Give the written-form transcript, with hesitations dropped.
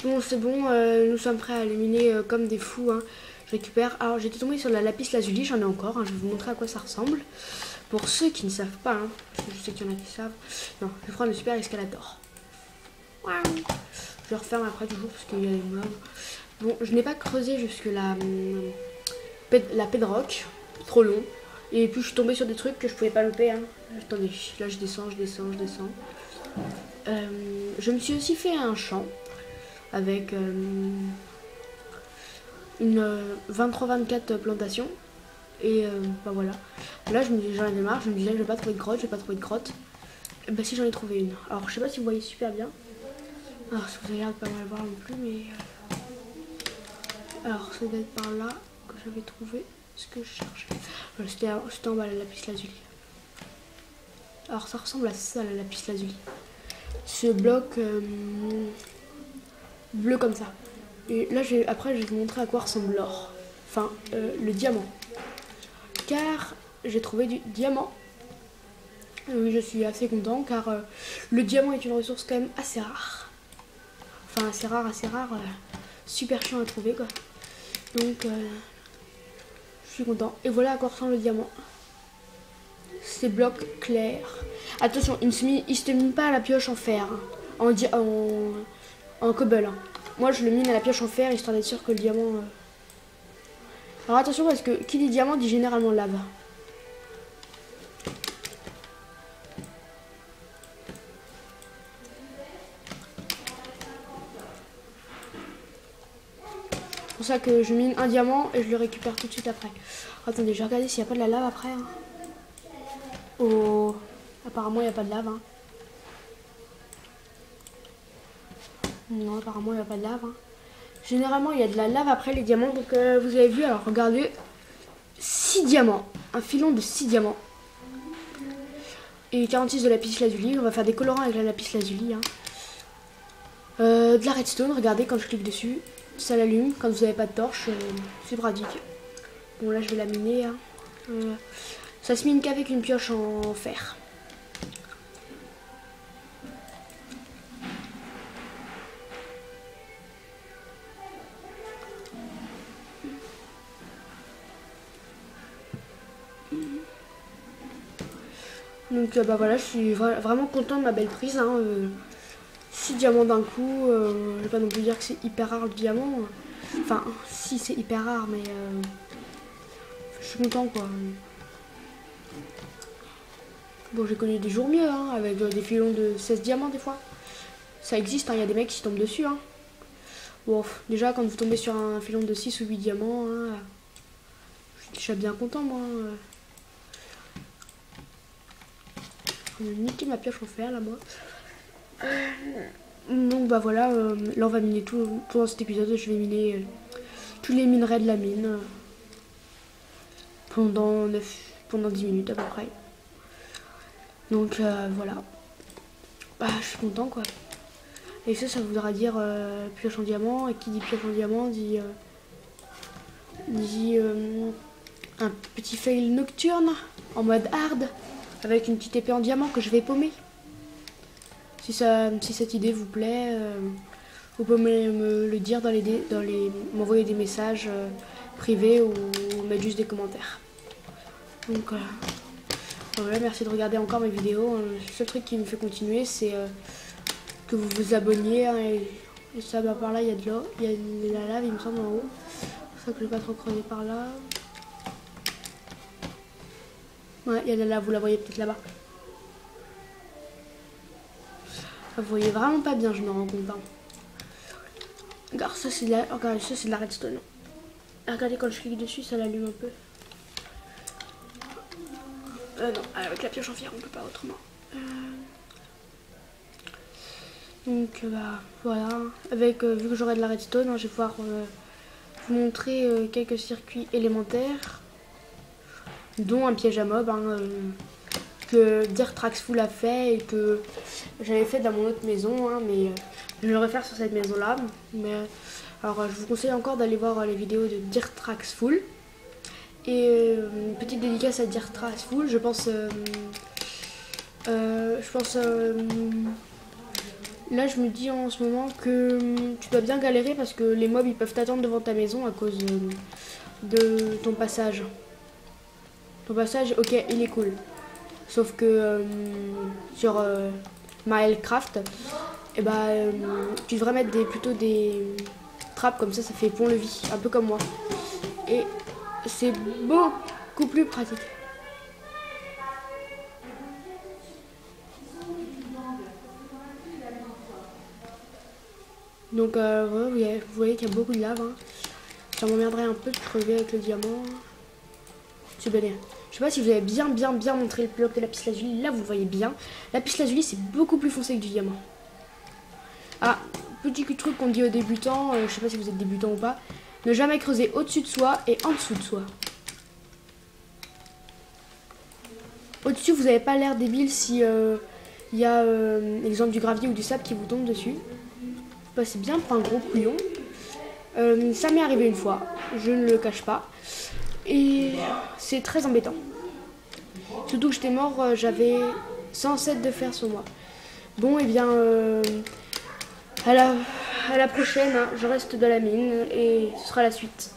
Bon, c'est bon, nous sommes prêts à éliminer comme des fous. Hein. Je récupère. Alors, j'étais tombée sur la lapis lazuli, j'en ai encore. Hein. Je vais vous montrer à quoi ça ressemble. Pour ceux qui ne savent pas, hein, parce que je sais qu'il y en a qui savent. Non, je vais prendre le super escalator. Je le referme après toujours parce qu'il y a des mobs. Bon, je n'ai pas creusé jusque la bedrock, trop long. Et puis je suis tombée sur des trucs que je pouvais pas louper. Hein. Attendez, là je descends. Je me suis aussi fait un champ avec une 23-24 plantations. Et bah voilà. Là j'en avais marre, je me disais je vais pas trouver de grotte, Et bah si, j'en ai trouvé une. Alors je sais pas si vous voyez super bien. Alors si vous avez l'air de pas mal voir non plus, mais alors ça doit être par là que j'avais trouvé ce que je cherchais. Voilà, c'était en bas la lapis lazuli. Alors ça ressemble à ça, la lapis lazuli. Ce bloc bleu comme ça. Et là après je vais vous montrer à quoi ressemble l'or. Enfin le diamant. Car j'ai trouvé du diamant. Oui, je suis assez content car le diamant est une ressource quand même assez rare. Enfin assez rare, super chiant à trouver quoi. Donc je suis content. Et voilà à quoi ressemble le diamant. Ces blocs clairs. Attention, il ne se mine pas à la pioche en fer. Hein, en cobble. Hein. Moi je le mine à la pioche en fer histoire d'être sûr que le diamant... Alors attention parce que qui dit diamant dit généralement lave. C'est pour ça que je mine un diamant et je le récupère tout de suite après. Attendez, je vais regarder s'il n'y a pas de la lave après. Hein. Oh, apparemment il n'y a pas de lave. Hein. Non, apparemment il n'y a pas de lave. Hein. Généralement il y a de la lave après les diamants. Donc vous avez vu, alors regardez. 6 diamants. Un filon de 6 diamants. Et 46 de lapis lazuli. On va faire des colorants avec la lapis lazuli. Hein. De la redstone, regardez quand je clique dessus. Ça l'allume. Quand vous n'avez pas de torche, c'est pratique. Bon là je vais la miner. Hein. Ça se mine qu'avec une pioche en fer. Donc bah voilà, je suis vraiment content de ma belle prise. Hein, 6 diamants d'un coup. Je vais pas non plus dire que c'est hyper rare le diamant. Enfin, si c'est hyper rare, mais je suis content quoi. Bon, j'ai connu des jours mieux, hein, avec des filons de 16 diamants des fois. Ça existe, il y a des mecs qui tombent dessus. Hein. Bon, déjà, quand vous tombez sur un filon de 6 ou 8 diamants, hein, je suis déjà bien content, moi. Je vais niquer ma pioche en fer, là, moi. Donc, bah voilà, là, on va miner tout pendant cet épisode. Je vais miner tous les minerais de la mine pendant 10 minutes à peu près. Donc, voilà. Bah, je suis content, quoi. Et ça voudra dire pioche en diamant. Et qui dit pioche en diamant dit un petit fail nocturne en mode hard avec une petite épée en diamant que je vais paumer. Si cette idée vous plaît, vous pouvez me le dire m'envoyer des messages privés ou mettre juste des commentaires. Donc voilà, merci de regarder encore mes vidéos. Le seul truc qui me fait continuer, c'est que vous vous abonniez. Hein, et ça, bah, par là, il y a de l'eau, il y a de la lave, il me semble, en haut. C'est pour ça que je vais pas trop creuser par là. Ouais, il y a de la lave, vous la voyez peut-être là-bas. Vous voyez vraiment pas bien, je me rends compte. Hein. Regarde, ça c'est de la redstone. Regardez, quand je clique dessus, ça l'allume un peu. Non, avec la pioche en fer, on peut pas autrement. Donc bah voilà, avec vu que j'aurai de la redstone, hein, je vais pouvoir vous montrer quelques circuits élémentaires, dont un piège à mob hein, que DirtRaxFull a fait et que j'avais fait dans mon autre maison, hein, mais je vais le refaire sur cette maison là. Mais alors je vous conseille encore d'aller voir les vidéos de DirtRaxFull. Et une petite dédicace à DirtRaxFull, je pense Là, je me dis en ce moment que tu dois bien galérer parce que les mobs ils peuvent t'attendre devant ta maison à cause de ton passage. Ton passage, ok, il est cool. Sauf que sur Minecraft, et tu devrais mettre plutôt des trappes comme ça fait pont-levis, un peu comme moi. Et c'est beaucoup plus pratique. Donc ouais, vous voyez qu'il y a beaucoup de lave. Hein. Ça m'emmerderait un peu de crever avec le diamant. C'est bien. Je sais pas si vous avez bien montré le bloc de lapis-lazuli. Là, vous le voyez bien. Lapis-lazuli, c'est beaucoup plus foncé que du diamant. Ah, petit truc qu'on dit aux débutants. Je sais pas si vous êtes débutant ou pas. Ne jamais creuser au-dessus de soi et en dessous de soi. Au-dessus, vous n'avez pas l'air débile si y a l'exemple du gravier ou du sable qui vous tombe dessus. Passez bien pour un gros couillon. Ça m'est arrivé une fois, je ne le cache pas. Et c'est très embêtant. Surtout que j'étais mort, j'avais 107 de fer sur moi. Bon, et bien, à la prochaine, hein, je reste dans la mine et ce sera la suite.